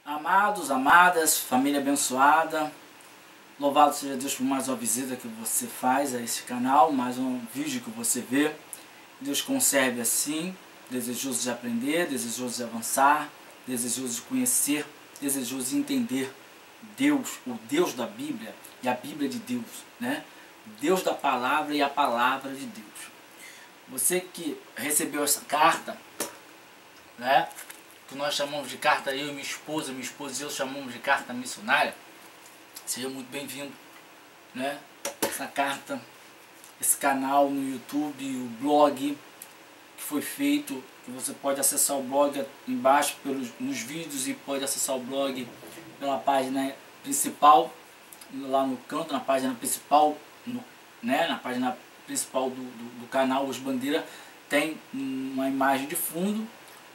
Amados, amadas, família abençoada, louvado seja Deus por mais uma visita que você faz a esse canal, mais um vídeo que você vê. Deus conserve assim, desejoso de aprender, desejoso de avançar, desejoso de conhecer, desejoso de entender Deus, o Deus da Bíblia e a Bíblia de Deus, né? Deus da palavra e a palavra de Deus. Você que recebeu essa carta, né? Que nós chamamos de carta, eu e minha esposa e eu chamamos de carta missionária, seja muito bem-vindo, né? Essa carta, esse canal no YouTube, o blog que foi feito, que você pode acessar o blog embaixo nos vídeos e pode acessar o blog pela página principal, lá no canto, na página principal, na página principal do canal Os Bandeira, tem uma imagem de fundo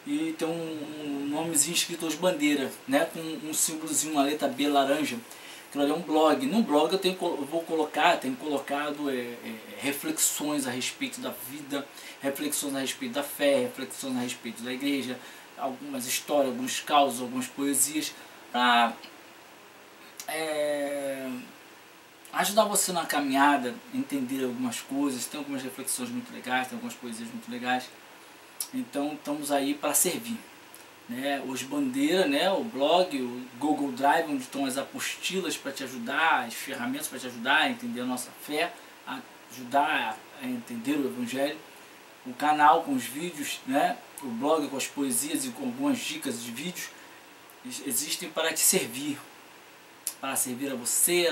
e tem um nomezinho escrito Os Bandeira, né, com um símbolozinho, uma letra B laranja. Aquilo ali é um blog. No blog tenho colocado reflexões a respeito da vida, reflexões a respeito da fé, reflexões a respeito da igreja, algumas histórias, alguns causos, algumas poesias, para ajudar você na caminhada, entender algumas coisas. Tem algumas reflexões muito legais, tem algumas poesias muito legais. Então estamos aí para servir, né? Os Bandeira, né? O blog, o Google Drive, onde estão as apostilas para te ajudar, as ferramentas para te ajudar a entender a nossa fé, a ajudar a entender o Evangelho. O canal com os vídeos, né? O blog com as poesias e com algumas dicas de vídeos existem para te servir, para servir a você,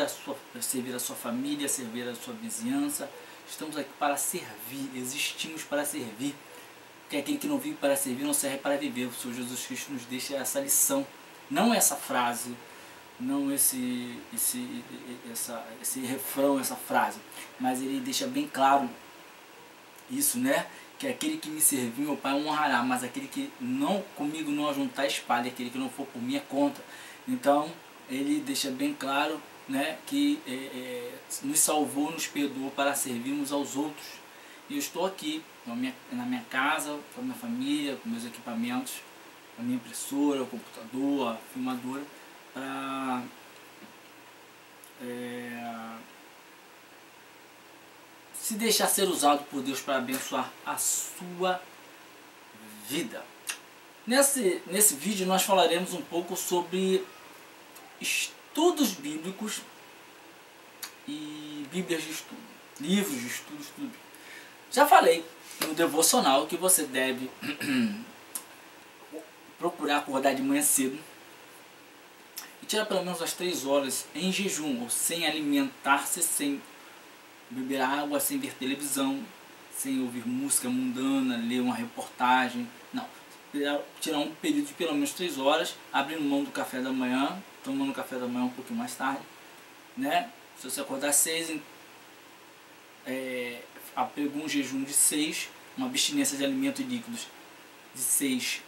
servir a sua família, servir a sua vizinhança. Estamos aqui para servir, existimos para servir. Porque aquele que não vive para servir não serve para viver. O Senhor Jesus Cristo nos deixa essa lição, não essa frase, não esse refrão, essa frase, mas ele deixa bem claro isso, né? Que aquele que me servir, meu Pai honrará, mas aquele que não comigo não ajuntar espalha, aquele que não for por minha conta. Então ele deixa bem claro, né, que nos salvou, nos perdoou para servirmos aos outros. E eu estou aqui na minha casa, com a minha família, com meus equipamentos, a minha impressora, o computador, a filmadora, para se deixar ser usado por Deus para abençoar a sua vida. Nesse vídeo nós falaremos um pouco sobre estudos bíblicos e bíblias de estudo, livros de estudo bíblico. Já falei no devocional que você deve procurar acordar de manhã cedo e tirar pelo menos as 3 horas em jejum, ou sem alimentar-se, sem beber água, sem ver televisão, sem ouvir música mundana, ler uma reportagem. Não, tirar um período de pelo menos 3 horas, abrindo mão do café da manhã, tomando café da manhã um pouquinho mais tarde, né? Se você acordar às 6, pegou um jejum de 6, uma abstinência de alimentos líquidos de 6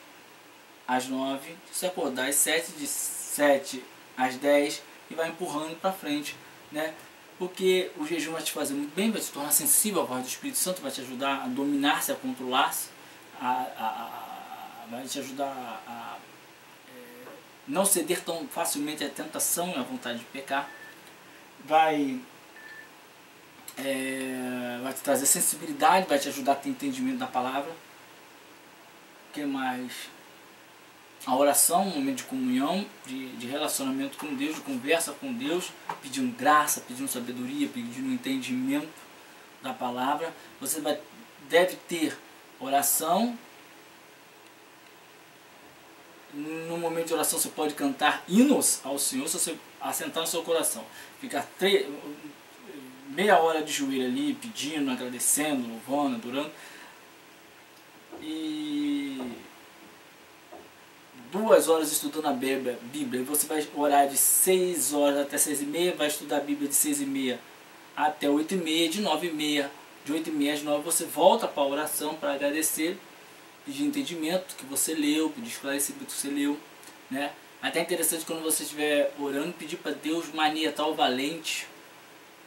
às 9, se você acordar às 7, de 7 às 10 e vai empurrando para frente, né? Porque o jejum vai te fazer muito bem, vai te tornar sensível à voz do Espírito Santo, vai te ajudar a dominar-se, a controlar-se, vai te ajudar a não ceder tão facilmente à tentação e à vontade de pecar, vai te trazer sensibilidade, vai te ajudar a ter entendimento da palavra. O que mais? A oração, um momento de comunhão, de relacionamento com Deus, de conversa com Deus, pedindo graça, pedindo sabedoria, pedindo entendimento da palavra. Você deve ter oração. No momento de oração você pode cantar hinos ao Senhor, se você assentar no seu coração, ficar meia hora de joelho ali, pedindo, agradecendo, louvando, adorando, e 2 horas estudando a Bíblia. E você vai orar de 6 horas até 6h30, vai estudar a Bíblia de 6h30 até 8h30, de 9h30, de 8h30 às 9 você volta para a oração para agradecer, pedir entendimento que você leu, pedir esclarecimento que você leu, né? Até interessante quando você estiver orando, pedir para Deus maniatar o valente,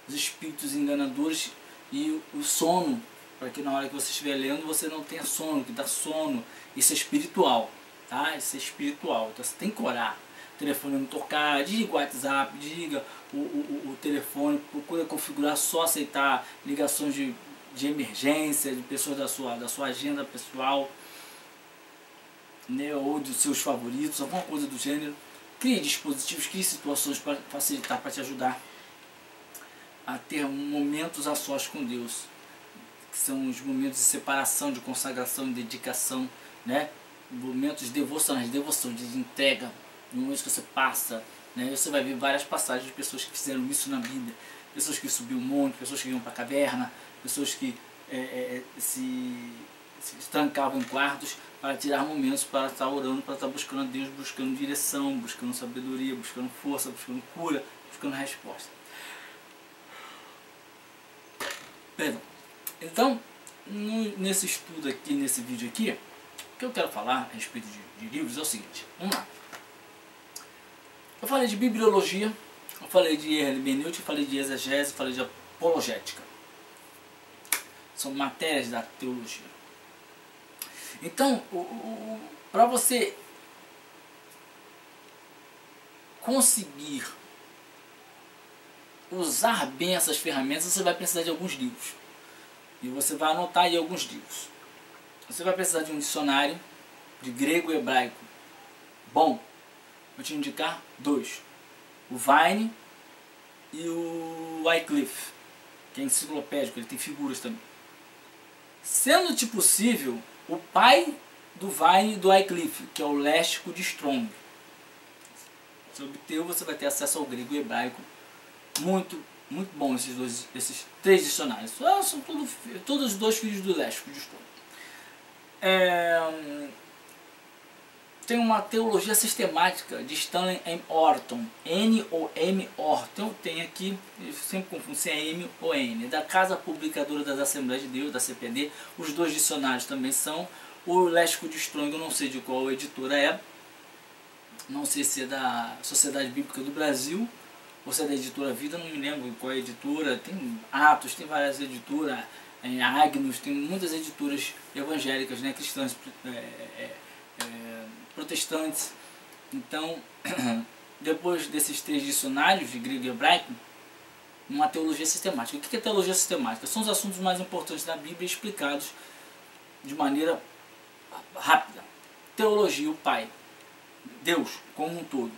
os espíritos enganadores e o sono, para que na hora que você estiver lendo você não tenha sono, que dá sono. Isso é espiritual, tá? Isso é espiritual, então você tem que orar. telefone não tocar, desliga o WhatsApp, desliga o telefone, procura configurar só aceitar ligações de emergência, de pessoas da sua agenda pessoal, né, ou dos seus favoritos, alguma coisa do gênero. Crie dispositivos, crie situações para facilitar, para te ajudar a ter momentos a sós com Deus, que são os momentos de separação, de consagração, de dedicação, né? Momentos devocionais, de devoção, de entrega, momentos que você passa, né? Você vai ver várias passagens de pessoas que fizeram isso na Bíblia, pessoas que subiam um monte, pessoas que iam para a caverna, pessoas que se trancavam em quartos para tirar momentos para estar orando, para estar buscando a Deus, buscando direção, buscando sabedoria, buscando força, buscando cura, buscando resposta. Perdão. Então, nesse estudo aqui, nesse vídeo aqui, o que eu quero falar a respeito de livros é o seguinte. Vamos lá. Eu falei de bibliologia, eu falei de hermenêutica, eu falei de exegese, eu falei de apologética. São matérias da teologia. Então, para você conseguir usar bem essas ferramentas, você vai precisar de alguns livros. E você vai anotar aí alguns livros. Você vai precisar de um dicionário de grego e hebraico. Bom, vou te indicar 2. O Vine e o Wycliffe, que é enciclopédico, ele tem figuras também. Sendo-te possível, o pai do Vine e do Wycliffe, que é o Léxico de Strong. Se obter, você vai ter acesso ao grego e hebraico. Muito bom esses 3 dicionários. São todos os 2 filhos do Léxico de Strong. Tem uma teologia sistemática de Stanley M. Orton, N-O-M. Orton, tem aqui, eu sempre confundo se é M ou N, da Casa Publicadora das Assembleias de Deus, da CPD. Os 2 dicionários também são. O Léxico de Strong, eu não sei de qual editora é, não sei se é da Sociedade Bíblica do Brasil ou se é da editora Vida, não me lembro qual é a editora. Tem Atos, tem várias editoras, Agnus, tem muitas editoras evangélicas, né, cristãs, protestantes. Então, depois desses 3 dicionários de grego e hebraico, uma teologia sistemática. O que é teologia sistemática? São os assuntos mais importantes da Bíblia explicados de maneira rápida. Teologia, o Pai, Deus como um todo.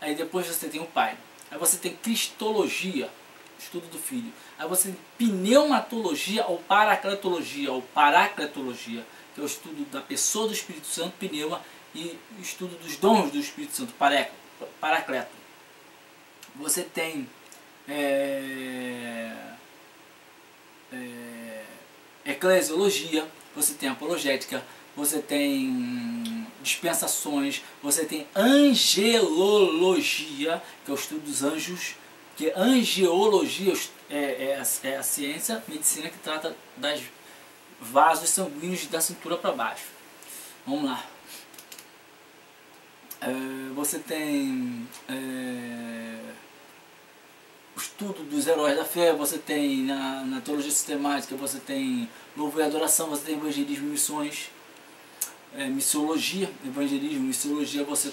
Aí depois você tem o Pai. Aí você tem cristologia, estudo do Filho. Aí você tem pneumatologia ou paracletologia, que é o estudo da pessoa do Espírito Santo, pneuma, e o estudo dos dons do Espírito Santo, paracleto. Você tem eclesiologia, você tem apologética, você tem dispensações, você tem angelologia, que é o estudo dos anjos, que angiologia é a ciência, medicina que trata das vasos sanguíneos da cintura para baixo. Vamos lá. Você tem o estudo dos heróis da fé, você tem na teologia sistemática, você tem louvor e adoração, você tem evangelismo e missões, missiologia, evangelismo, missiologia, você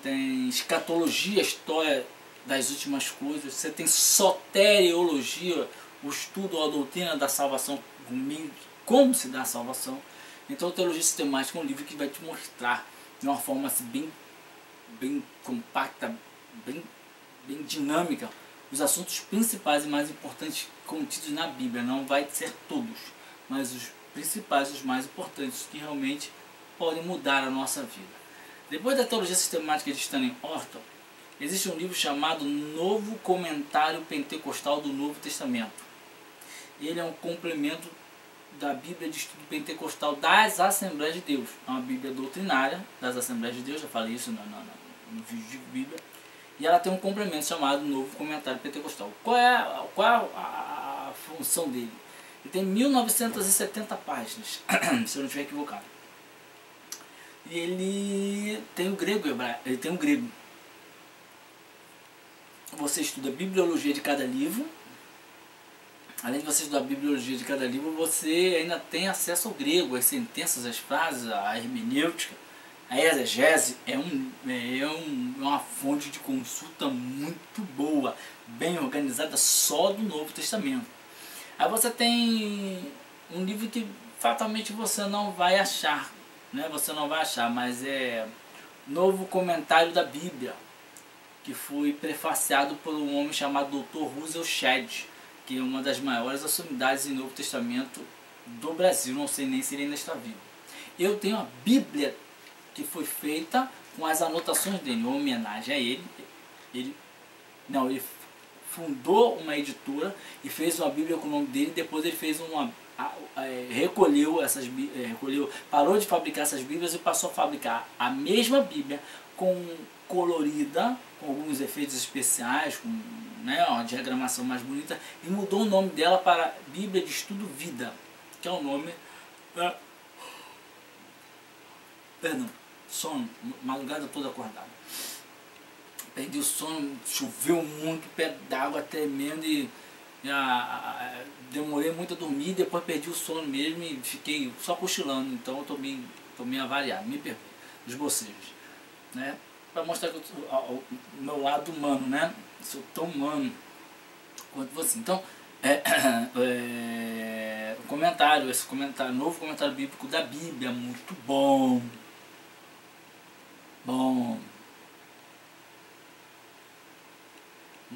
tem escatologia, história das últimas coisas, você tem soteriologia, o estudo ou a doutrina da salvação, como se dá a salvação. Então, a teologia sistemática é um livro que vai te mostrar de uma forma assim, bem compacta, bem dinâmica, os assuntos principais e mais importantes contidos na Bíblia. Não vai ser todos, mas os principais, os mais importantes, que realmente podem mudar a nossa vida. Depois da teologia sistemática de Stanley Orton, existe um livro chamado Novo Comentário Pentecostal do Novo Testamento. Ele é um complemento da Bíblia de Estudo Pentecostal das Assembleias de Deus. É uma Bíblia doutrinária das Assembleias de Deus, já falei isso no vídeo de Bíblia. E ela tem um complemento chamado Novo Comentário Pentecostal. Qual é a função dele? Ele tem 1970 páginas, se eu não estiver equivocado. E ele tem o grego, ele tem o grego. Você estuda a bibliologia de cada livro. Além de você estudar a bibliologia de cada livro, você ainda tem acesso ao grego, às sentenças, às frases, à hermenêutica, A exegese é uma fonte de consulta muito boa, bem organizada, só do Novo Testamento. Aí você tem um livro que fatalmente você não vai achar, né? Você não vai achar, mas é Novo Comentário da Bíblia, que foi prefaciado por um homem chamado Dr. Russell Shedd, que é uma das maiores autoridades em Novo Testamento do Brasil. Não sei nem se ele ainda está vivo. Eu tenho a Bíblia que foi feita com as anotações dele, em homenagem a ele. Ele fundou uma editora e fez uma Bíblia com o nome dele. Depois ele fez parou de fabricar essas Bíblias e passou a fabricar a mesma Bíblia colorida, com alguns efeitos especiais, com, né, uma diagramação mais bonita, e mudou o nome dela para Bíblia de Estudo Vida, que é o nome da... Perdão, sono, madrugada toda acordada. Perdi o sono, choveu muito, pé d'água tremendo e demorei muito a dormir, depois perdi o sono mesmo e fiquei só cochilando, então eu tô meio avariado, me perdoe, os bocejos, né? Para mostrar que o meu lado humano, né? Sou tão humano quanto você. Então, esse comentário, novo comentário bíblico da Bíblia, muito bom.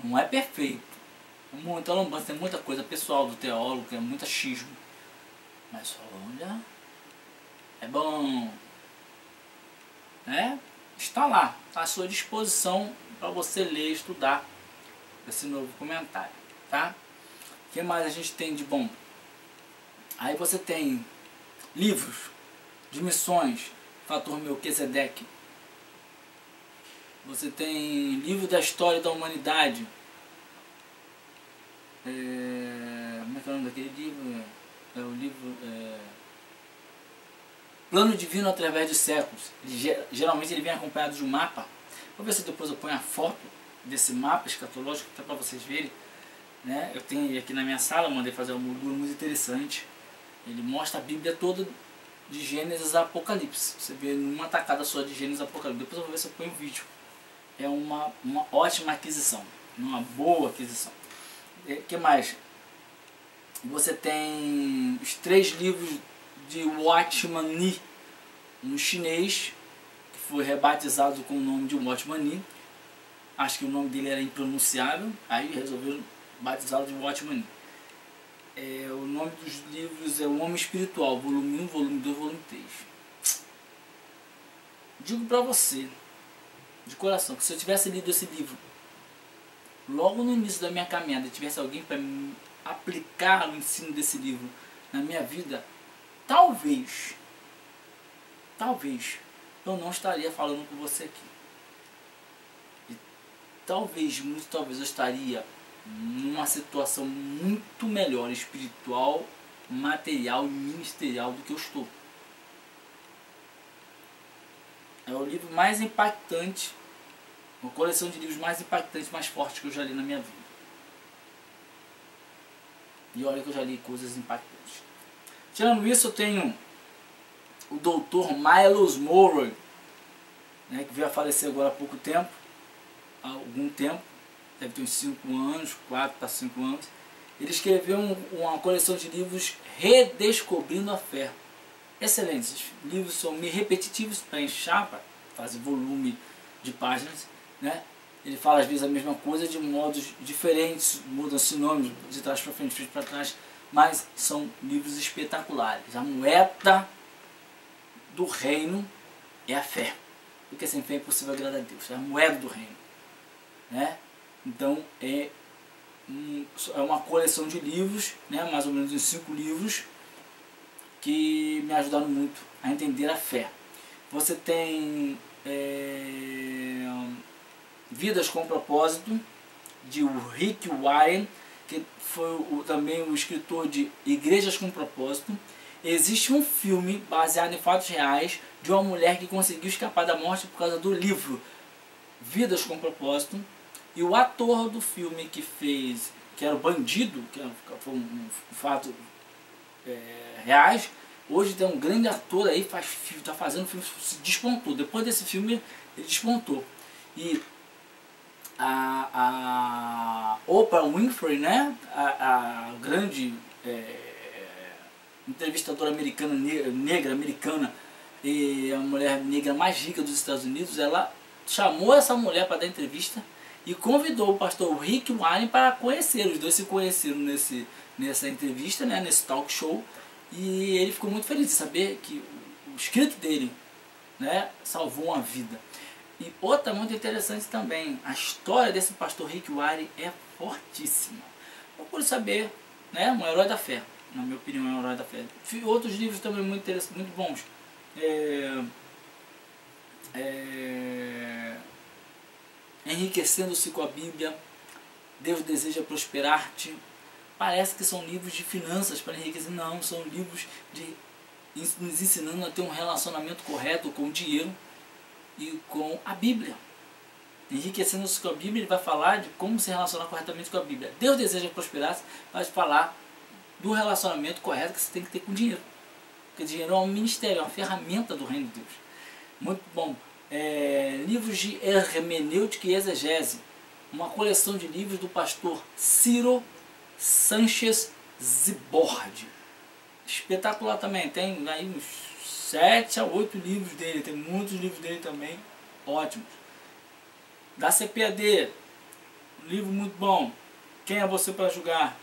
Não é perfeito, é muita lambança, tem muita coisa pessoal do teólogo, tem muito achismo, mas olha, é bom, né? Está lá, está à sua disposição para você ler e estudar esse novo comentário, tá? O que mais a gente tem de bom? Aí você tem livros de missões, Fator Melquisedeque. Você tem livro da história da humanidade. Como é que é o nome daquele livro? É o livro... Plano Divino através dos séculos. Geralmente ele vem acompanhado de um mapa. Vou ver se depois eu ponho a foto desse mapa escatológico para vocês verem, né? Eu tenho aqui na minha sala, mandei fazer um moldura muito interessante. Ele mostra a Bíblia toda de Gênesis a Apocalipse. Você vê numa tacada só de Gênesis a Apocalipse. Depois eu vou ver se eu ponho o vídeo. É uma ótima aquisição, uma boa aquisição. O que mais? Você tem os 3 livros de Watchman Nee, um chinês que foi rebatizado com o nome de Watchman Nee. Acho que o nome dele era impronunciável, aí resolveram batizá-lo de Watchman Nee. O nome dos livros é O Homem Espiritual, volume 1, volume 2, volume 3. Digo para você, de coração, que se eu tivesse lido esse livro logo no início da minha caminhada, tivesse alguém para aplicar o ensino desse livro na minha vida, talvez eu não estaria falando com você aqui. E talvez eu estaria numa situação muito melhor, espiritual, material e ministerial do que eu estou. É o livro mais impactante, uma coleção de livros mais impactantes, mais fortes que eu já li na minha vida. E olha que eu já li coisas impactantes. Tirando isso, eu tenho o Dr. Miles Monroe, né, que veio a falecer agora há algum tempo, deve ter uns 5 anos, 4 para 5 anos. Ele escreveu uma coleção de livros Redescobrindo a Fé. Excelentes, os livros são meio repetitivos para inchar, para fazer volume de páginas, né? Ele fala às vezes a mesma coisa de modos diferentes, muda sinônimos de trás para frente, de frente para trás, mas são livros espetaculares. A moeda do reino é a fé, porque sem fé é impossível agradar a Deus. É a moeda do reino, né? Então é uma coleção de livros, né? Mais ou menos uns 5 livros, que me ajudaram muito a entender a fé. Você tem Vidas com Propósito, de Rick Warren, que foi também o escritor de Igrejas com Propósito. Existe um filme baseado em fatos reais de uma mulher que conseguiu escapar da morte por causa do livro Vidas com Propósito. E o ator do filme que era o bandido, que foi um fato reais, Hoje tem um grande ator aí, tá fazendo filme, se despontou. Depois desse filme ele despontou. E a Oprah Winfrey, né? A grande entrevistadora americana, negra americana, e a mulher negra mais rica dos Estados Unidos, ela chamou essa mulher para dar entrevista e convidou o pastor Rick Warren para conhecer. Os dois se conheceram nessa entrevista, né, nesse talk show, e ele ficou muito feliz de saber que o escrito dele, né, salvou uma vida. E outra muito interessante também, a história desse pastor Rick Warren é fortíssima. Procure saber, né, um herói da fé, na minha opinião é um herói da fé. Outros livros também muito interessantes, muito bons. Enriquecendo-se com a Bíblia, Deus deseja prosperar-te. Parece que são livros de finanças para enriquecer, não, são livros nos ensinando a ter um relacionamento correto com o dinheiro e com a Bíblia. Enriquecendo-se com a Bíblia, ele vai falar de como se relacionar corretamente com a Bíblia. Deus deseja prosperar-se, vai falar do relacionamento correto que você tem que ter com o dinheiro. Porque o dinheiro é um ministério, é uma ferramenta do reino de Deus. Muito bom. Livros de hermenêutica e exegese. Uma coleção de livros do pastor Ciro Sanchez Zibord. Espetacular também. Tem aí uns 7 a 8 livros dele. Tem muitos livros dele também ótimos. Da CPAD, um livro muito bom. Quem é você para julgar?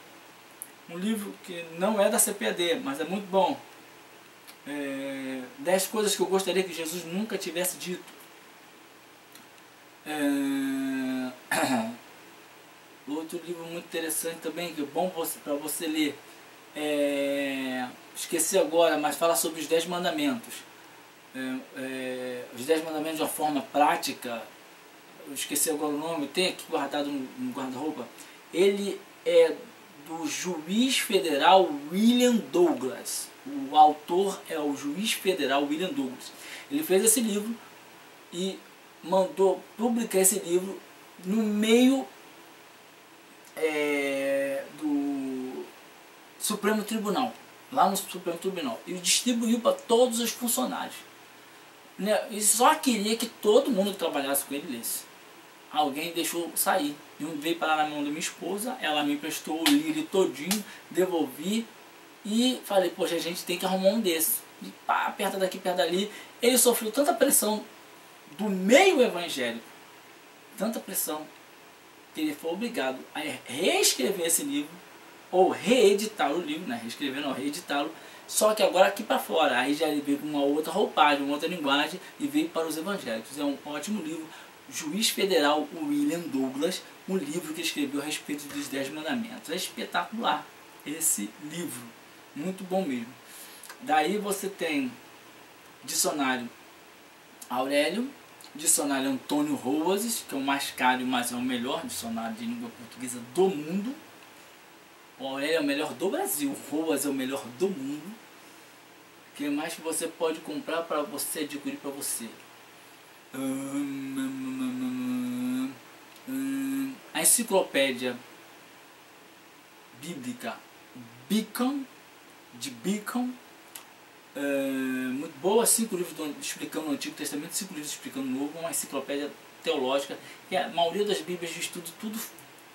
Um livro que não é da CPAD, mas é muito bom. 10 coisas que eu gostaria que Jesus nunca tivesse dito. Outro livro muito interessante também, que é bom para você ler. Esqueci agora, mas fala sobre os 10 mandamentos. Os 10 mandamentos de uma forma prática. Eu esqueci agora o nome, eu tenho aqui guardado no guarda-roupa. Ele é do juiz federal William Douglas. O autor é o juiz federal William Douglas. Ele fez esse livro e mandou publicar esse livro no meio do Supremo Tribunal, lá no Supremo Tribunal, e distribuiu para todos os funcionários, né? E só queria que todo mundo que trabalhasse com ele lesse. Alguém deixou sair, e veio parar na mão da minha esposa, ela me emprestou o livro todinho, devolvi e falei, poxa, a gente tem que arrumar um desse. E pá, aperta daqui, aperta dali. Ele sofreu tanta pressão do meio evangélico, tanta pressão, que ele foi obrigado a reescrever esse livro, ou reeditar o livro, né? Reescrever não, reeditá-lo, só que agora aqui para fora. Aí já ele veio com uma outra roupagem, uma outra linguagem, e veio para os evangélicos. É um ótimo livro. Juiz Federal William Douglas, um livro que escreveu a respeito dos 10 mandamentos. É espetacular esse livro, muito bom mesmo. Daí você tem dicionário Aurélio, dicionário Antônio Rosas, que é o mais caro, mas é o melhor dicionário de língua portuguesa do mundo. O Aurélio é o melhor do Brasil, o Rosas é o melhor do mundo. O que mais que você pode comprar para você adquirir para você? A enciclopédia bíblica Beacon, de Beacon, muito boa. 5 livros explicando o Antigo Testamento, 5 livros explicando o Novo. Uma enciclopédia teológica, que a maioria das bíblias de estudo tudo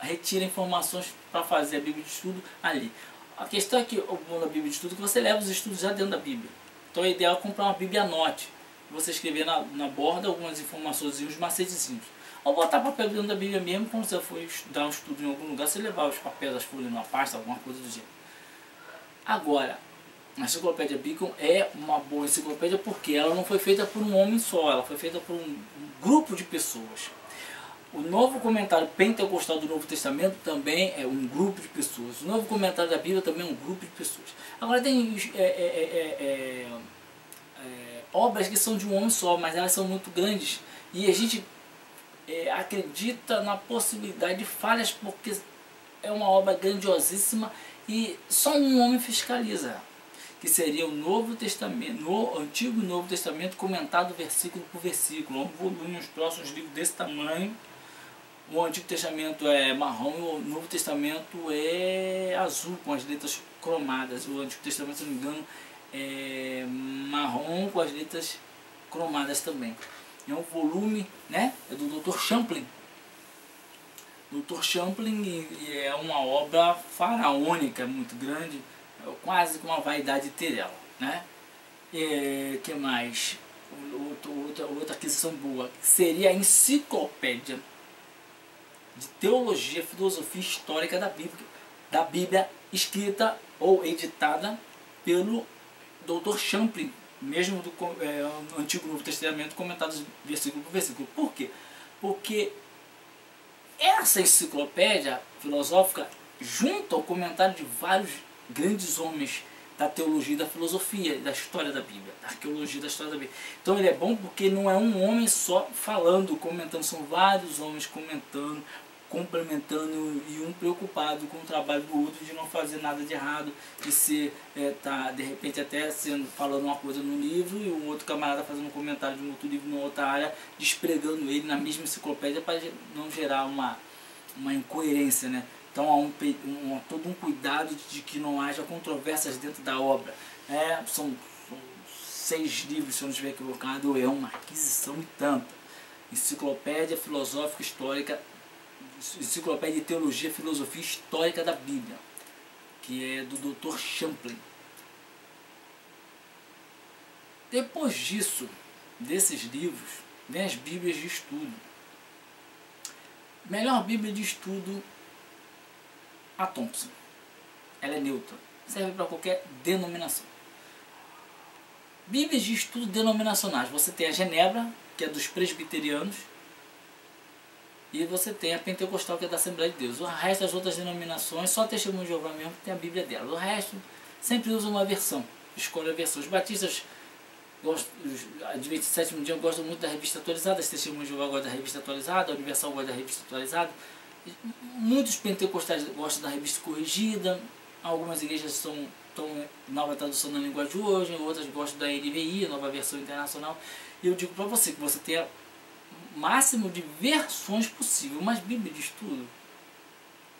retira informações para fazer a bíblia de estudo ali. A questão é que o bom da bíblia de estudo é que você leva os estudos já dentro da bíblia. Então é ideal comprar uma bíblia anote, você escrever na borda algumas informações e uns macetezinhos. Ou botar papel dentro da Bíblia mesmo, quando você for dar um estudo em algum lugar, você levar os papéis, as folhas numa pasta, alguma coisa do gênero. Agora, a enciclopédia Beacon é uma boa enciclopédia porque ela não foi feita por um homem só, ela foi feita por um grupo de pessoas. O novo comentário pentecostal do Novo Testamento também é um grupo de pessoas. O novo comentário da Bíblia também é um grupo de pessoas. Agora tem obras que são de um homem só, mas elas são muito grandes e a gente acredita na possibilidade de falhas porque é uma obra grandiosíssima e só um homem fiscaliza, que seria o Novo Testamento, no Antigo e Novo Testamento comentado versículo por versículo, um volume, uns próximos livros desse tamanho. O Antigo Testamento é marrom e o Novo Testamento é azul, com as letras cromadas. O Antigo Testamento, se não me engano, marrom com as letras cromadas também. É um volume, né? É do Dr. Champlin. Dr. Champlin, e é uma obra faraônica, muito grande, quase com uma vaidade ter ela, né? Que mais? Outra aquisição boa seria a enciclopédia de teologia, filosofia histórica da Bíblia escrita ou editada pelo Dr. Champlin, mesmo do Antigo e Novo Testamento, comentados versículo por versículo. Por quê? Porque essa enciclopédia filosófica junta o comentário de vários grandes homens da teologia, da filosofia, da história da Bíblia, da arqueologia, da história da Bíblia. Então ele é bom porque não é um homem só falando, comentando, são vários homens comentando, complementando, e um preocupado com o trabalho do outro, de não fazer nada de errado, de ser, tá, de repente até falando uma coisa no livro e um outro camarada fazendo um comentário de um outro livro numa outra área, despregando ele na mesma enciclopédia para não gerar uma incoerência, né? Então há todo um cuidado de que não haja controvérsias dentro da obra. São 6 livros, se eu não estiver equivocado, é uma aquisição e tanta. Enciclopédia Filosófica Histórica, Enciclopédia de Teologia, Filosofia Histórica da Bíblia, que é do Dr. Champlin. Depois disso, desses livros, vem as Bíblias de estudo. Melhor Bíblia de estudo, a Thompson. Ela é neutra, serve para qualquer denominação. Bíblias de estudo denominacionais, você tem a Genebra, que é dos presbiterianos, e você tem a Pentecostal, que é da Assembleia de Deus. O resto das outras denominações, só Testemunho de Jeová mesmo que tem a Bíblia dela. O resto sempre usa uma versão, escolhe a versão. Os batistas, os Adventistas do Sétimo Dia gostam muito da Revista Atualizada, as Testemunhos de Jeová gostam da Revista Atualizada, a Universal gosta da Revista Atualizada. Muitos pentecostais gostam da Revista Corrigida, algumas igrejas estão nova tradução na linguagem de hoje, outras gostam da NVI, nova versão internacional. E eu digo para você que você tenha o máximo de versões possível, mas Bíblia de estudo,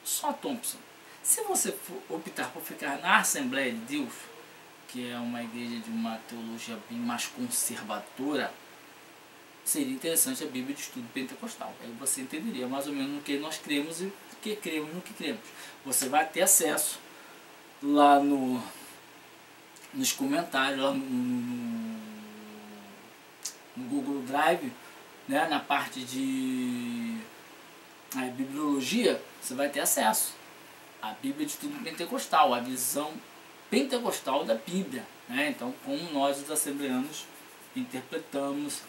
só Thompson. Se você for optar por ficar na Assembleia de Deus, que é uma igreja de uma teologia bem mais conservadora, seria interessante a Bíblia de estudo pentecostal. Aí você entenderia mais ou menos no que nós cremos e no que cremos. Você vai ter acesso lá nos comentários, lá no Google Drive, né, na parte de bibliologia, você vai ter acesso à Bíblia de estudo pentecostal, a visão pentecostal da Bíblia, né? Então, como nós os assembleanos interpretamos,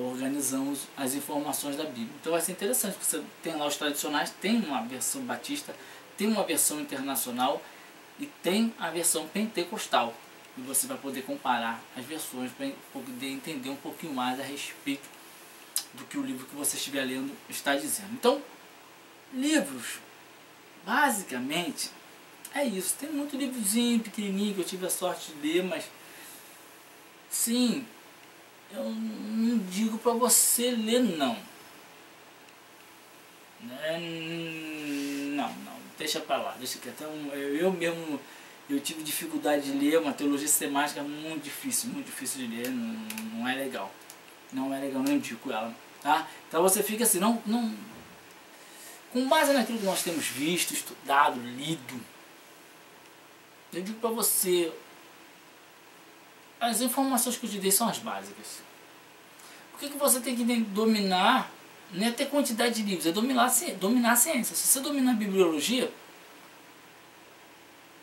organizamos as informações da Bíblia. Então vai ser interessante, você tem lá os tradicionais, tem uma versão batista, tem uma versão internacional e tem a versão pentecostal. E você vai poder comparar as versões para poder entender um pouquinho mais a respeito do que o livro que você estiver lendo está dizendo. Então, livros, basicamente, é isso. Tem muito livrozinho pequenininho que eu tive a sorte de ler, mas sim, eu não digo para você ler não. Não, deixa para lá, deixa quieto. Então, eu mesmo, eu tive dificuldade de ler, uma teologia sistemática muito difícil de ler, não é legal. Não é legal, não indico ela, tá? Então você fica assim, com base naquilo que nós temos visto, estudado, lido, eu digo para você, as informações que eu te dei são as básicas. O que você tem que dominar, não é ter quantidade de livros, é dominar a ciência. Se você dominar a bibliologia,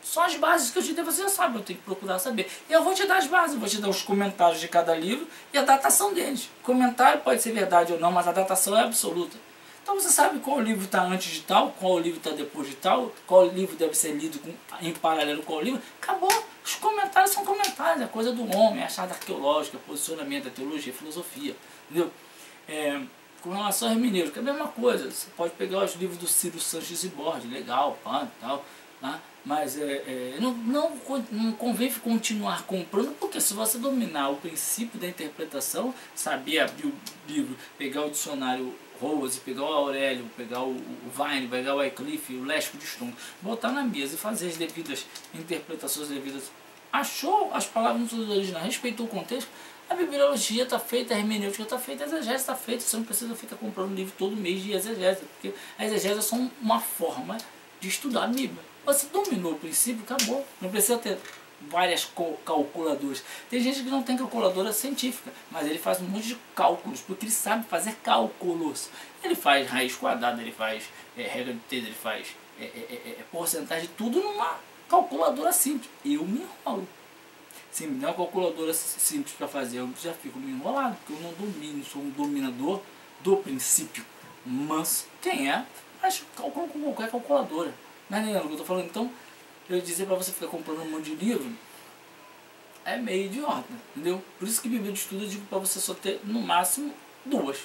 só as bases que eu te dei você já sabe, eu tenho que procurar saber. E eu vou te dar as bases, eu vou te dar os comentários de cada livro e a datação deles. O comentário pode ser verdade ou não, mas a datação é absoluta. Então você sabe qual livro está antes de tal, qual livro está depois de tal, qual livro deve ser lido em paralelo com o livro. Acabou. Os comentários são comentários, é coisa do homem, é achada arqueológica, posicionamento da teologia, filosofia. Entendeu? Com relação à hermenêutica, é a mesma coisa. Você pode pegar os livros do Ciro Sanches e Borges, legal, pá, tal, tá? Mas não convém continuar comprando, porque se você dominar o princípio da interpretação, saber abrir o livro, pegar o dicionário Rose, pegar o Aurélio, pegar o Vine, pegar o Wycliffe, o Lésbico de Strong, botar na mesa e fazer as devidas interpretações, as devidas achou as palavras nos seus originais, respeitou o contexto, a bibliologia está feita, a hermenêutica está feita, a exegese está feita. Você não precisa ficar comprando livro todo mês de exegese, porque a exegese é só uma forma de estudar a Bíblia. Você dominou o princípio, acabou. Não precisa ter várias calculadoras. Tem gente que não tem calculadora científica, mas ele faz um monte de cálculos, porque ele sabe fazer cálculos. Ele faz raiz quadrada, ele faz regra de três, ele faz porcentagem, tudo numa calculadora simples. Eu me enrolo. Se me der uma calculadora simples para fazer, eu já fico meio enrolado, porque eu não domino, sou um dominador do princípio. Mas quem faz cálculo com qualquer calculadora. Mas não é o que eu estou falando. Então, eu dizer para você ficar comprando um monte de livro é meio idiota, entendeu? Por isso que Bíblia de Estudo eu digo para você só ter no máximo duas.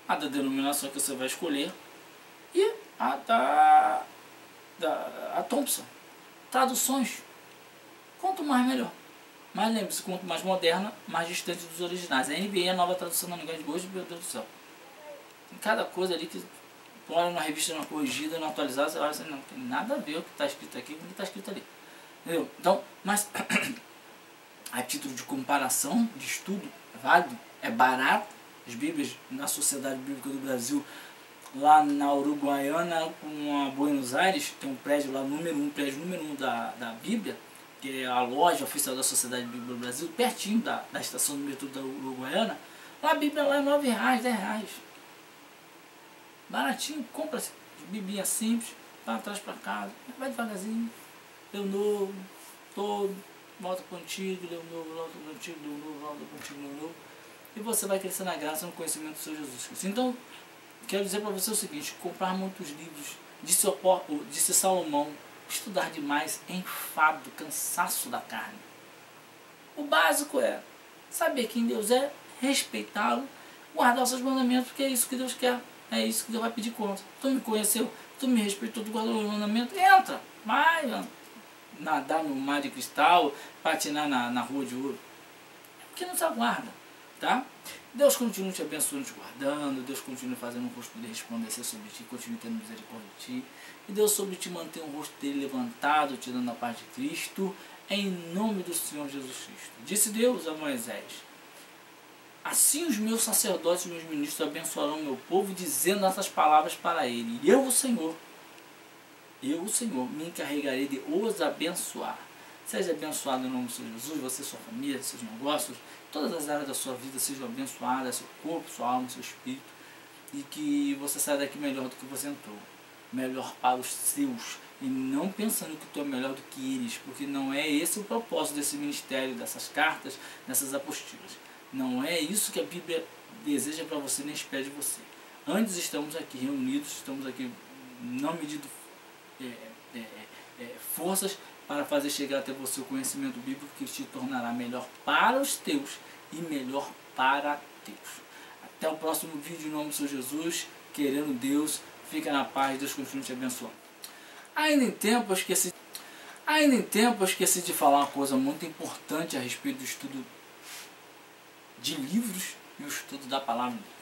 A da denominação que você vai escolher e a a Thompson. Traduções. Quanto mais melhor. Mas lembre-se, quanto mais moderna, mais distante dos originais. A NVI é a nova tradução da linguagem de hoje, meu Deus do céu. Tem cada coisa ali que olha na revista não corrigida, não atualizada, você olha assim, não tem nada a ver o que está escrito aqui com o que está escrito ali. Entendeu? Então, mas a título de comparação, de estudo, é válido, é barato. As Bíblias na Sociedade Bíblica do Brasil, lá na Uruguaiana, com a Buenos Aires, tem um prédio lá, prédio número 1 da Bíblia, que é a loja oficial da Sociedade Bíblica do Brasil, pertinho da estação do metrô da Uruguaiana. Lá a Bíblia lá é R$9, R$10. Baratinho, compra biblinha simples, vai atrás para casa, vai devagarzinho, lê o novo, todo, volta para o antigo, lê o novo, volta para o antigo, lê o novo, volta para o antigo, lê o novo. E você vai crescer na graça e no conhecimento do Senhor Jesus Cristo. Então, quero dizer para você o seguinte: comprar muitos livros, disse Salomão, estudar demais, enfado, cansaço da carne. O básico é saber quem Deus é, respeitá-lo, guardar os seus mandamentos, porque é isso que Deus quer, é isso que Deus vai pedir conta. Tu me conheceu, tu me respeitou, tu guardou os mandamentos, entra, vai nadar no mar de cristal, patinar na rua de ouro. Que nos aguarda, tá? Deus continue te abençoando, te guardando. Deus continue fazendo o rosto dele resplandecer sobre ti, continue tendo misericórdia de ti. E Deus sobre te manter o rosto dele levantado, te dando a paz de Cristo, em nome do Senhor Jesus Cristo. Disse Deus a Moisés: assim os meus sacerdotes e meus ministros abençoarão o meu povo, dizendo essas palavras para ele. E eu, o Senhor, me encarregarei de os abençoar. Seja abençoado em nome do Senhor Jesus, você, sua família, seus negócios, todas as áreas da sua vida sejam abençoadas, seu corpo, sua alma, seu espírito, e que você saia daqui melhor do que você entrou, melhor para os seus, e não pensando que tu é melhor do que eles, porque não é esse o propósito desse ministério, dessas cartas, dessas apostilas. Não é isso que a Bíblia deseja para você, nem espera de você. Antes estamos aqui reunidos, estamos aqui não medindo forças para fazer chegar até você o conhecimento bíblico que te tornará melhor para os teus e melhor para Deus. Até o próximo vídeo, em nome do Senhor Jesus, querendo Deus, fica na paz, Deus continue te abençoando. Ainda em tempo eu esqueci de falar uma coisa muito importante a respeito do estudo de livros e o estudo da palavra de Deus.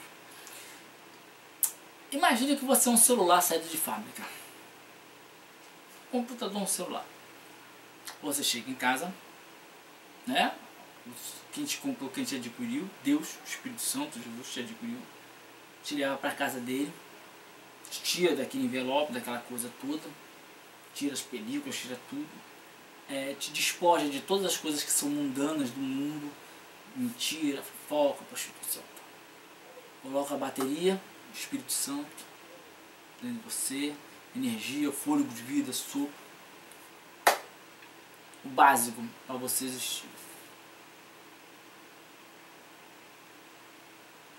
Imagine que você é um celular saído de fábrica. Computador, um celular. Você chega em casa, né? Quem te comprou, quem te adquiriu, Deus, o Espírito Santo, Jesus te adquiriu, te leva para a casa dele, te tira daquele envelope, daquela coisa toda, tira as películas, tira tudo, te despoja de todas as coisas que são mundanas do mundo, mentira, fofoca, prostituição. Coloca a bateria, o Espírito Santo, dentro de você, energia, fôlego de vida, sopro. O básico para você existir.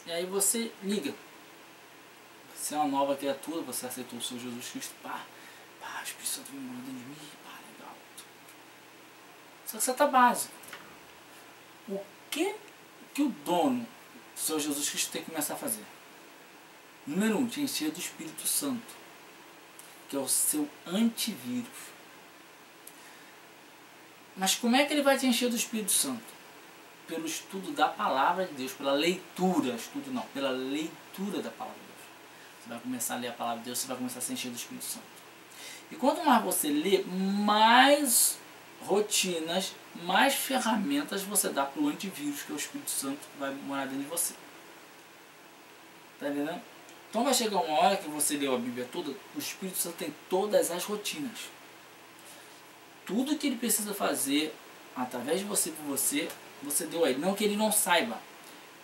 E aí você liga. Você é uma nova criatura, você aceitou o Senhor Jesus Cristo. Pá, o Espírito Santo me manda de mim. Pá, legal. Só que você está básico. O que o dono, o Senhor Jesus Cristo, tem que começar a fazer? Número 1, te encher do Espírito Santo, que é o seu antivírus. Mas como é que ele vai te encher do Espírito Santo? Pelo estudo da palavra de Deus, pela leitura, pela leitura da palavra de Deus. Você vai começar a ler a palavra de Deus, você vai começar a se encher do Espírito Santo. E quanto mais você lê, mais rotinas, mais ferramentas você dá para o antivírus, que é o Espírito Santo que vai morar dentro de você. Tá entendendo? Então vai chegar uma hora que você leu a Bíblia toda, o Espírito Santo tem todas as rotinas. Tudo que ele precisa fazer, através de você, por você, você deu a ele. Não que ele não saiba,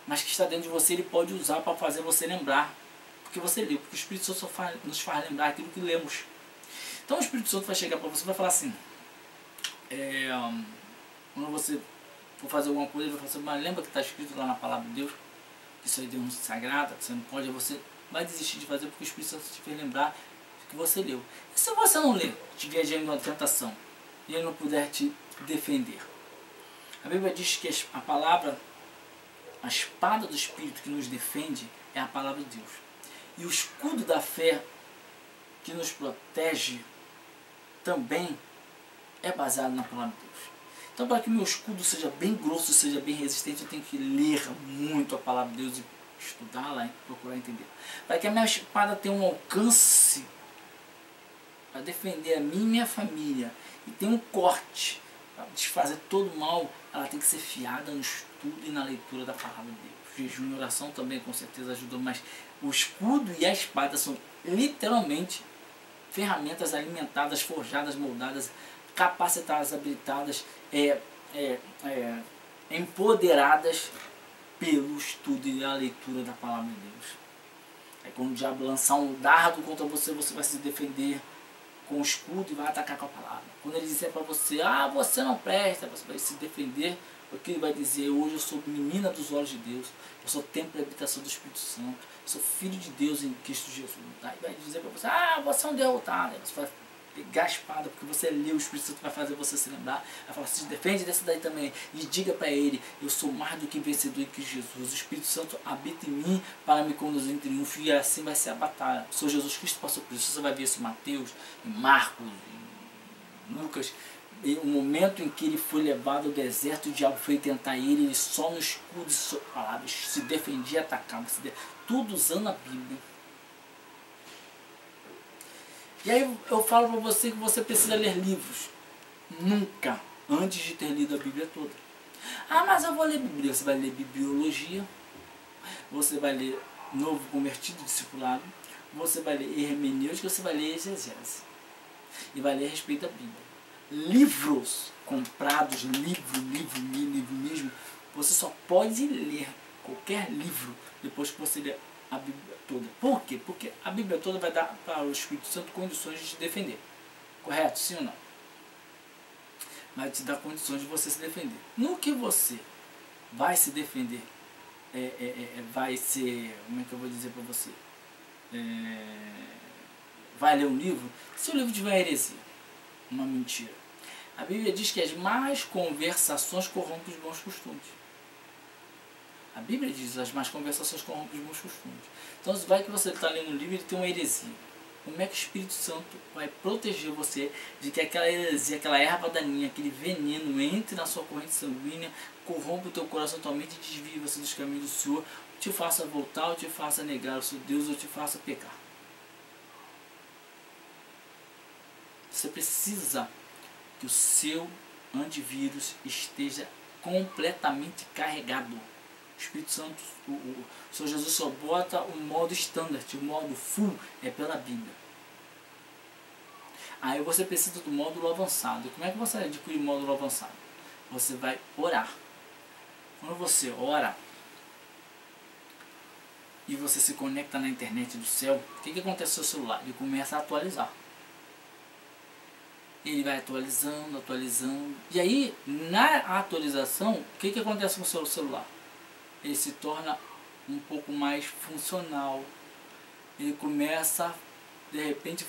mas que está dentro de você, ele pode usar para fazer você lembrar. Porque você leu, porque o Espírito Santo só nos faz lembrar aquilo que lemos. Então o Espírito Santo vai chegar para você e vai falar assim, quando você for fazer alguma coisa, ele vai falar assim, mas lembra que está escrito lá na palavra de Deus, que isso aí Deus não se sagrada, que você não pode, você vai desistir de fazer porque o Espírito Santo te fez lembrar do que você leu. E se você não ler, estiver diante de uma tentação, e ele não puder te defender? A Bíblia diz que a palavra, a espada do Espírito que nos defende é a palavra de Deus. E o escudo da fé que nos protege também é baseado na palavra de Deus. Então, para que meu escudo seja bem grosso, seja bem resistente, eu tenho que ler muito a palavra de Deus e estudá-la e procurar entender. Para que a minha espada tenha um alcance para defender a mim e minha família e tenha um corte para desfazer todo o mal, ela tem que ser fiada no estudo e na leitura da palavra de Deus. Jejum e oração também com certeza ajudam, mas o escudo e a espada são literalmente ferramentas alimentadas, forjadas, moldadas, capacitadas, habilitadas, empoderadas pelo estudo e a leitura da palavra de Deus. Aí quando o diabo lançar um dardo contra você, você vai se defender com o escudo e vai atacar com a palavra. Quando ele disser para você, você não presta, você vai se defender, porque ele vai dizer, hoje eu sou menina dos olhos de Deus, eu sou templo e habitação do Espírito Santo, eu sou filho de Deus em Cristo Jesus. Aí vai dizer para você, você é um derrotado. Aí você vai pegar a espada, porque você leu, o Espírito Santo vai fazer você se lembrar, vai falar, se defende dessa daí também, e diga para ele, eu sou mais do que vencedor em Cristo Jesus, o Espírito Santo habita em mim para me conduzir em triunfo, e assim vai ser a batalha. O Senhor Jesus Cristo passou por isso. Você vai ver isso em Mateus, em Marcos, em Lucas, o momento em que ele foi levado ao deserto, o diabo foi tentar ele só no escudo de palavras, se defendia, atacava, tudo usando a Bíblia. E aí eu falo para você que você precisa ler livros. Nunca antes de ter lido a Bíblia toda. Mas eu vou ler Bíblia. Você vai ler bibliologia, você vai ler Novo Convertido, Discipulado, você vai ler hermenêutica, você vai ler exegese. E vai ler a respeito da Bíblia. Livros comprados, livro mesmo, você só pode ler qualquer livro depois que você ler a Bíblia toda. Por quê? Porque a Bíblia toda vai dar para o Espírito Santo condições de te defender. Correto? Sim ou não? Vai te dar condições de você se defender. No que você vai se defender, vai ser, como é que eu vou dizer para você? Vai ler um livro, se o livro tiver heresia, uma mentira. A Bíblia diz que as más conversações corrompem os bons costumes. A Bíblia diz que as más conversações corrompem os bons costumes. Então, vai que você está lendo um livro e ele tem uma heresia. Como é que o Espírito Santo vai proteger você de que aquela heresia, aquela erva daninha, aquele veneno entre na sua corrente sanguínea, corrompa o teu coração, tua mente, desvie você dos caminhos do Senhor, te faça voltar, ou te faça negar o seu Deus, ou te faça pecar. Você precisa que o seu antivírus esteja completamente carregado. O Espírito Santo, o Senhor Jesus só bota o modo standard, o modo full é pela Bíblia. Aí você precisa do módulo avançado. Como é que você adquire o módulo avançado? Você vai orar. Quando você ora e você se conecta na internet do céu, o que acontece no seu celular? Ele começa a atualizar. Ele vai atualizando. E aí, na atualização, o que acontece com o seu celular? Ele se torna um pouco mais funcional. Ele começa, de repente,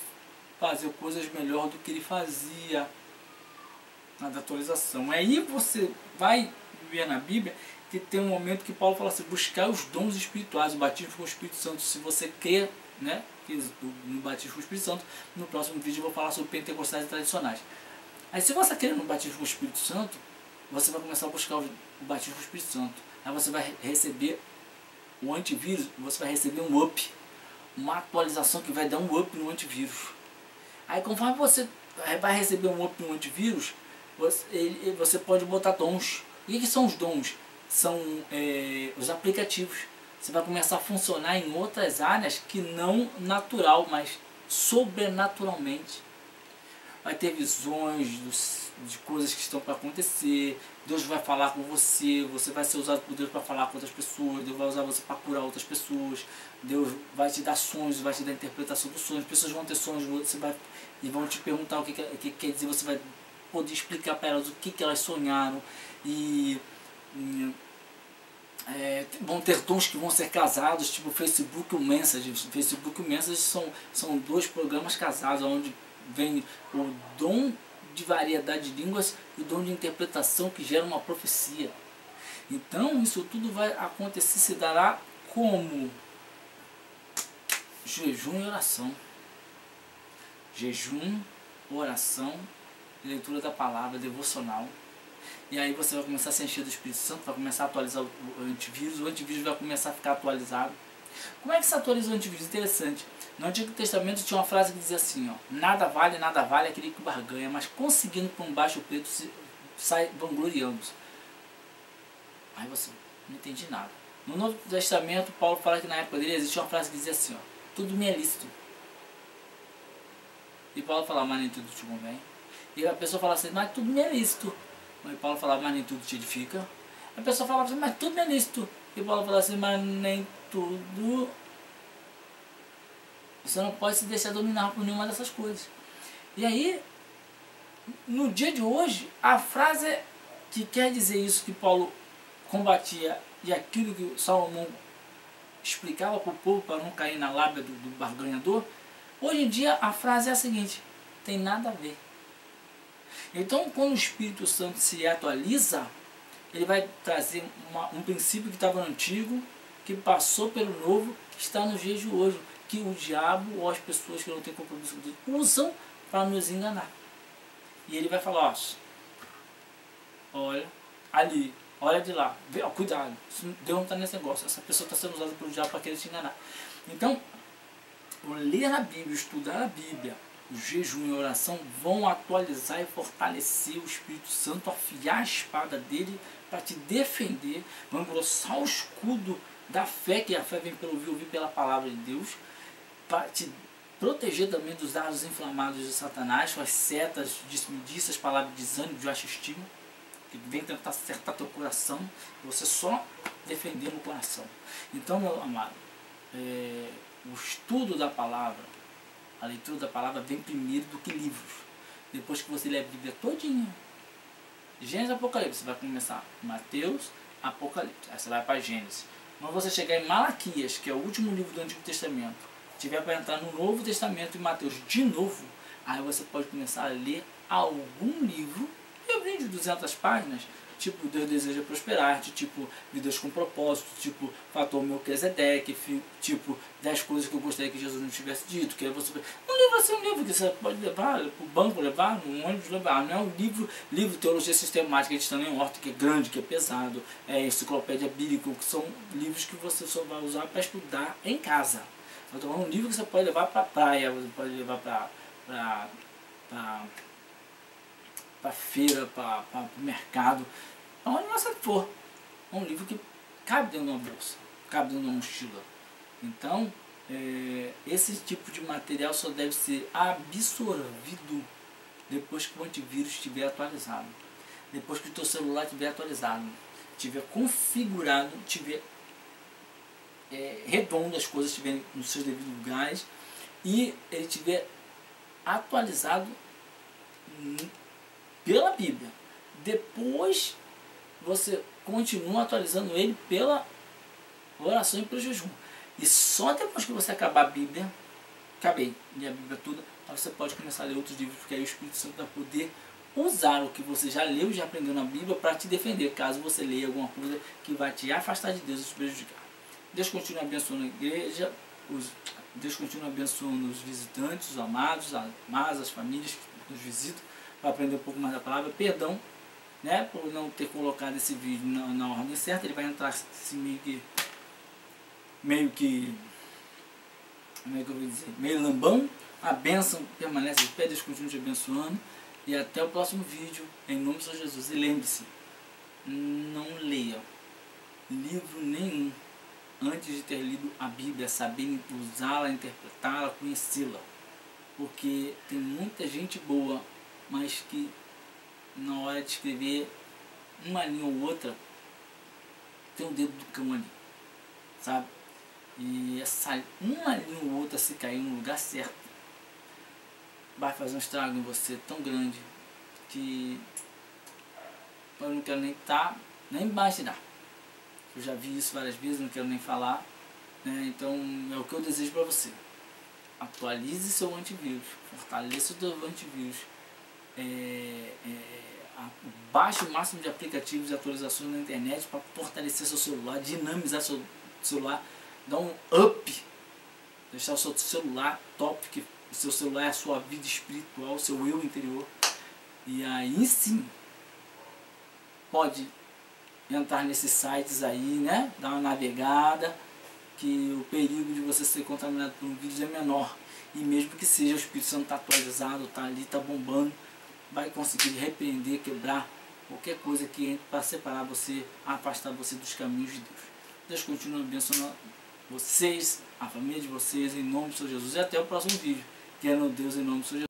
fazer coisas melhor do que ele fazia na atualização. Aí você vai ver na Bíblia que tem um momento que Paulo fala assim, buscar os dons espirituais, o batismo com o Espírito Santo. Se você crê, né, no batismo com o Espírito Santo, no próximo vídeo eu vou falar sobre pentecostais e tradicionais. Aí se você crê no batismo com o Espírito Santo, você vai começar a buscar o batismo com o Espírito Santo. Aí você vai receber o antivírus, você vai receber um up, uma atualização que vai dar um up no antivírus. Aí conforme você vai receber um up no antivírus, você pode botar dons. O que são os dons? São os aplicativos. Você vai começar a funcionar em outras áreas que não natural, mas sobrenaturalmente. Vai ter visões de coisas que estão para acontecer. Deus vai falar com você. Você vai ser usado por Deus para falar com outras pessoas. Deus vai usar você para curar outras pessoas. Deus vai te dar sonhos, vai te dar interpretação dos sonhos. Pessoas vão ter sonhos e vão te perguntar o que quer dizer. Você vai poder explicar para elas o que elas sonharam. Vão ter dons que vão ser casados, tipo Facebook e o Message. Facebook e o Message são dois programas casados, onde vem o dom de variedade de línguas e o dom de interpretação que gera uma profecia. Então isso tudo vai acontecer, se dará como jejum e oração. Jejum, oração, leitura da palavra, devocional. E aí você vai começar a se encher do Espírito Santo, vai começar a atualizar o antivírus vai começar a ficar atualizado. Como é que se atualiza o antivírus? Interessante. No Antigo Testamento tinha uma frase que dizia assim, ó: nada vale aquele que barganha, mas conseguindo por um baixo preço sai vangloriando-se. Aí você, não entendi nada. No Novo Testamento, Paulo fala que na época dele existia uma frase que dizia assim, ó: tudo me é lícito. E Paulo fala, mas nem tudo te convém. E a pessoa fala assim, mas tudo me é lícito. E Paulo falava, mas nem tudo te edifica. A pessoa falava assim, mas tudo me é lícito. E Paulo falava assim, mas nem tudo... Você não pode se deixar dominar por nenhuma dessas coisas. E aí, no dia de hoje, a frase que quer dizer isso que Paulo combatia e aquilo que Salomão explicava para o povo para não cair na lábia do barganhador, hoje em dia a frase é a seguinte: tem nada a ver. Então, quando o Espírito Santo se atualiza, ele vai trazer um princípio que estava no antigo, que passou pelo novo, que está nos dias de hoje, que o diabo ou as pessoas que não têm compromisso com Deus usam para nos enganar. E ele vai falar, ó, olha ali, olha de lá, cuidado, Deus não está nesse negócio, essa pessoa está sendo usada pelo diabo para querer te enganar. Então, o ler a Bíblia, estudar a Bíblia, o jejum e a oração vão atualizar e fortalecer o Espírito Santo, afiar a espada dele para te defender, vão engrossar o escudo da fé, que a fé vem pelo ouvir pela palavra de Deus, para te proteger também dos dardos inflamados de Satanás, com as setas dissemidiças, palavras de desânimo, de baixa estima, que vem tentar acertar teu coração, você só defender no coração. Então, meu amado, o estudo da palavra, a leitura da palavra vem primeiro do que livros. Depois que você lê a Bíblia todinha, Gênesis e Apocalipse, você vai começar Mateus, Apocalipse, aí você vai para Gênesis. Quando você chegar em Malaquias, que é o último livro do Antigo Testamento, tiver para entrar no Novo Testamento em Mateus de novo, aí você pode começar a ler algum livro, livrinho de 200 páginas, tipo Deus deseja prosperar-te, tipo Vidas com propósito, tipo Fator Melquisedeque, tipo 10 coisas que eu gostaria que Jesus não tivesse dito, que você... Um livro assim, um livro que você pode levar para o banco, levar no ônibus, levar. Não é um livro de teologia sistemática de Stanley Horton, que é grande, que é pesado, é enciclopédia bíblica, que são livros que você só vai usar para estudar em casa. Então é um livro que você pode levar para a praia, você pode levar para feira, para o mercado, aonde você for. É um livro que cabe dentro de uma bolsa, cabe dentro de uma mochila. Então, esse tipo de material só deve ser absorvido depois que o antivírus estiver atualizado, depois que o teu celular estiver atualizado, estiver configurado, estiver redondo, as coisas estiverem nos seus devidos lugares e ele estiver atualizado pela Bíblia. Depois você continua atualizando ele pela oração e pelo jejum. E só depois que você acabar a Bíblia, acabei de a Bíblia toda, você pode começar a ler outros livros, porque aí o Espírito Santo vai poder usar o que você já leu e já aprendeu na Bíblia para te defender, caso você leia alguma coisa que vai te afastar de Deus e te prejudicar. Deus continua abençoando a igreja, Deus continua abençoando os visitantes, os amados, as famílias que nos visitam, para aprender um pouco mais da palavra. Perdão, né, por não ter colocado esse vídeo na ordem certa. Ele vai entrar assim, meio que eu vou dizer, meio lambão. A bênção permanece de pé, Deus continua te abençoando. E até o próximo vídeo, em nome do Senhor Jesus. E lembre-se, não leia livro nenhum antes de ter lido a Bíblia, saber usá-la, interpretá-la, conhecê-la. Porque tem muita gente boa, mas que na hora de escrever uma linha ou outra, tem o dedo do cão ali, sabe? E essa uma linha ou outra, se cair no lugar certo, vai fazer um estrago em você tão grande que eu não quero nem imaginar. Eu já vi isso várias vezes, não quero nem falar, né? Então é o que eu desejo para você. Atualize seu antivírus, fortaleça o seu antivírus, baixe o máximo de aplicativos e atualizações na internet para fortalecer seu celular, dinamizar seu celular, dar um up, deixar o seu celular top, que o seu celular é a sua vida espiritual, o seu eu interior. E aí sim, pode entrar nesses sites aí, né? Dar uma navegada, que o perigo de você ser contaminado por um vírus é menor. E mesmo que seja, o Espírito Santo está atualizado, está ali, está bombando, vai conseguir repreender, quebrar qualquer coisa que entre para separar você, afastar você dos caminhos de Deus. Deus continua abençoando vocês, a família de vocês, em nome do Senhor Jesus. E até o próximo vídeo. Quero Deus em nome do Senhor Jesus.